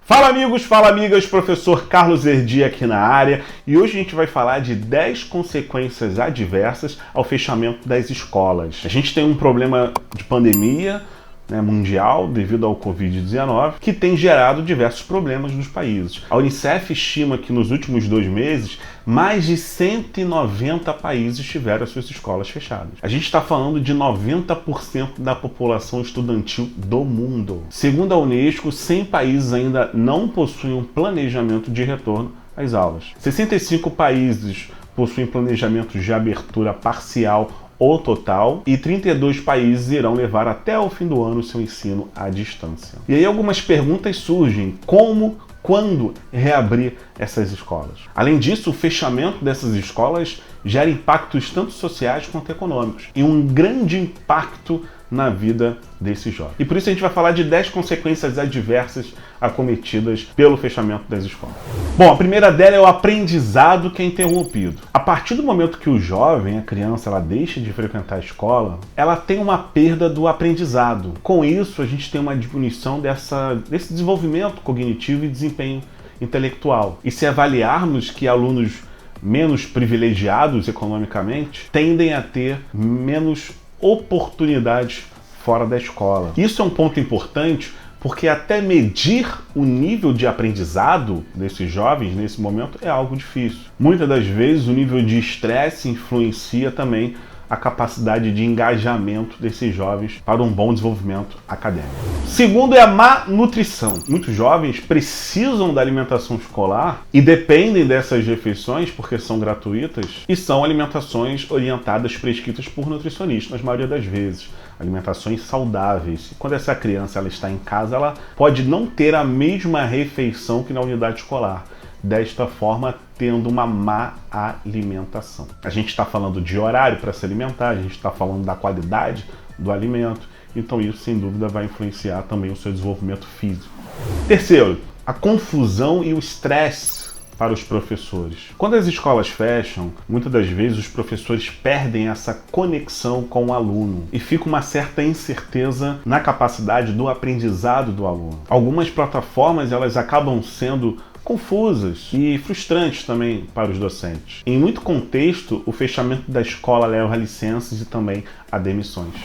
Fala amigos, fala amigas, professor Carlos Erdi aqui na área e hoje a gente vai falar de 10 consequências adversas ao fechamento das escolas. A gente tem um problema de pandemia mundial devido ao Covid-19 que tem gerado diversos problemas nos países. A Unicef estima que nos últimos 2 meses mais de 190 países tiveram as suas escolas fechadas. A gente está falando de 90% da população estudantil do mundo. Segundo a Unesco, 100 países ainda não possuem um planejamento de retorno às aulas. 65 países possuem planejamento de abertura parcial ou total, e 32 países irão levar até o fim do ano seu ensino à distância. E aí algumas perguntas surgem, como, quando reabrir essas escolas? Além disso, o fechamento dessas escolas gera impactos tanto sociais quanto econômicos, e um grande impacto na vida desses jovens. E por isso a gente vai falar de 10 consequências adversas acometidas pelo fechamento das escolas. Bom, a primeira dela é o aprendizado que é interrompido. A partir do momento que o jovem, a criança, ela deixa de frequentar a escola, ela tem uma perda do aprendizado. Com isso, a gente tem uma diminuição desse desenvolvimento cognitivo e desempenho intelectual. E se avaliarmos que alunos menos privilegiados economicamente tendem a ter menos oportunidades fora da escola. Isso é um ponto importante porque até medir o nível de aprendizado desses jovens nesse momento é algo difícil. Muitas das vezes o nível de estresse influencia também a capacidade de engajamento desses jovens para um bom desenvolvimento acadêmico. Segundo é a má nutrição. Muitos jovens precisam da alimentação escolar e dependem dessas refeições porque são gratuitas e são alimentações orientadas, prescritas por nutricionistas, na maioria das vezes. Alimentações saudáveis. Quando essa criança ela está em casa, ela pode não ter a mesma refeição que na unidade escolar. Desta forma, tendo uma má alimentação. A gente está falando de horário para se alimentar, a gente está falando da qualidade do alimento, então isso sem dúvida vai influenciar também o seu desenvolvimento físico. Terceiro, a confusão e o estresse para os professores. Quando as escolas fecham, muitas das vezes os professores perdem essa conexão com o aluno e fica uma certa incerteza na capacidade do aprendizado do aluno. Algumas plataformas elas acabam sendo confusas e frustrantes também para os docentes. Em muito contexto, o fechamento da escola leva a licenças e também a demissões.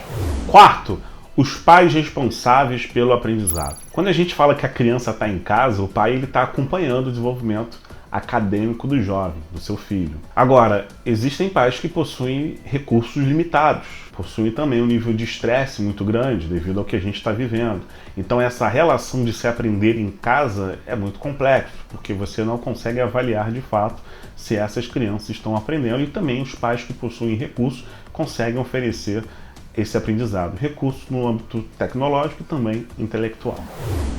Quarto, os pais responsáveis pelo aprendizado. Quando a gente fala que a criança está em casa, o pai está acompanhando o desenvolvimento acadêmico do jovem, do seu filho. Agora, existem pais que possuem recursos limitados, possuem também um nível de estresse muito grande devido ao que a gente está vivendo. Então essa relação de se aprender em casa é muito complexo, porque você não consegue avaliar de fato se essas crianças estão aprendendo e também os pais que possuem recursos conseguem oferecer esse aprendizado. Recursos no âmbito tecnológico e também intelectual.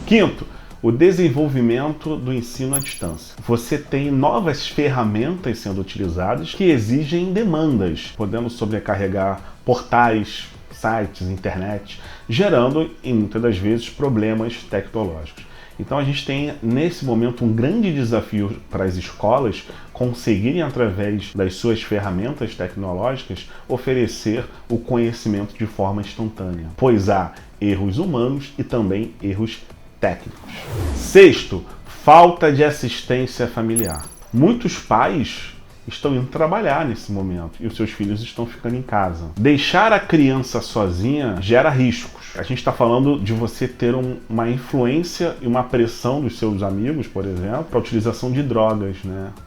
Quinto, o desenvolvimento do ensino à distância. Você tem novas ferramentas sendo utilizadas que exigem demandas, podendo sobrecarregar portais, sites, internet, gerando, em muitas das vezes, problemas tecnológicos. Então a gente tem, nesse momento, um grande desafio para as escolas conseguirem, através das suas ferramentas tecnológicas, oferecer o conhecimento de forma instantânea, pois há erros humanos e também erros técnicos. Sexto, falta de assistência familiar. Muitos pais estão indo trabalhar nesse momento e os seus filhos estão ficando em casa. Deixar a criança sozinha gera riscos. A gente está falando de você ter uma influência e uma pressão dos seus amigos, por exemplo, para a utilização de drogas,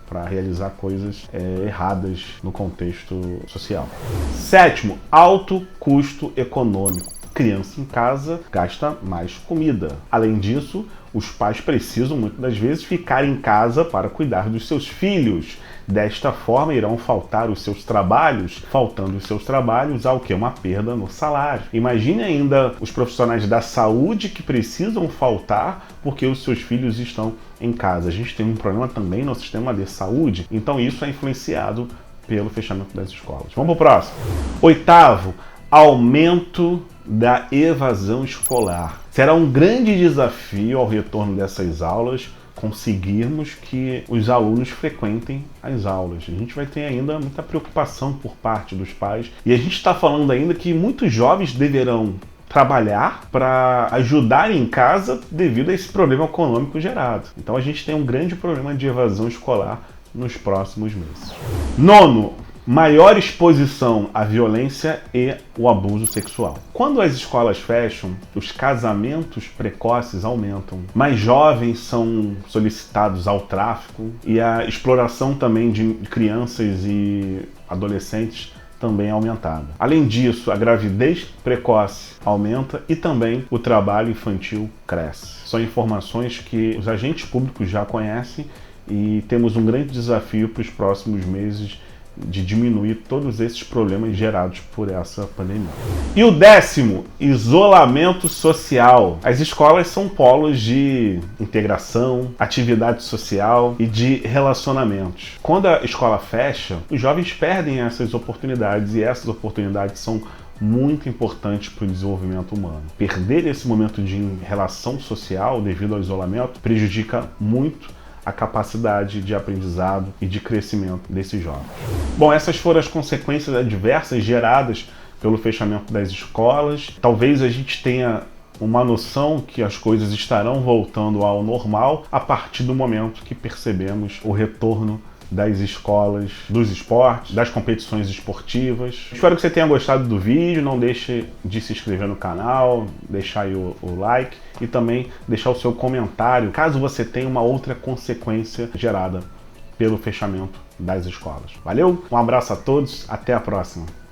para realizar coisas erradas no contexto social. Sétimo, alto custo econômico. Criança em casa gasta mais comida. Além disso, os pais precisam muitas das vezes ficar em casa para cuidar dos seus filhos. Desta forma, irão faltar os seus trabalhos. Faltando os seus trabalhos, há o quê? Uma perda no salário. Imagine ainda os profissionais da saúde que precisam faltar porque os seus filhos estão em casa. A gente tem um problema também no sistema de saúde, então isso é influenciado pelo fechamento das escolas. Vamos para o próximo. Oitavo, aumento da evasão escolar. Será um grande desafio ao retorno dessas aulas conseguirmos que os alunos frequentem as aulas. A gente vai ter ainda muita preocupação por parte dos pais e a gente está falando ainda que muitos jovens deverão trabalhar para ajudar em casa devido a esse problema econômico gerado. Então a gente tem um grande problema de evasão escolar nos próximos meses. Nono, maior exposição à violência e o abuso sexual. Quando as escolas fecham, os casamentos precoces aumentam. Mais jovens são solicitados ao tráfico e a exploração também de crianças e adolescentes também é aumentada. Além disso, a gravidez precoce aumenta e também o trabalho infantil cresce. São informações que os agentes públicos já conhecem e temos um grande desafio para os próximos meses de diminuir todos esses problemas gerados por essa pandemia. E o 10º, isolamento social. As escolas são polos de integração, atividade social e de relacionamentos. Quando a escola fecha, os jovens perdem essas oportunidades e essas oportunidades são muito importantes para o desenvolvimento humano. Perder esse momento de relação social devido ao isolamento prejudica muito a capacidade de aprendizado e de crescimento desses jovens. Bom, essas foram as consequências adversas geradas pelo fechamento das escolas. Talvez a gente tenha uma noção que as coisas estarão voltando ao normal a partir do momento que percebemos o retorno das escolas, dos esportes, das competições esportivas. Espero que você tenha gostado do vídeo, não deixe de se inscrever no canal, deixar aí o like e também deixar o seu comentário, caso você tenha uma outra consequência gerada pelo fechamento das escolas. Valeu? Um abraço a todos, até a próxima!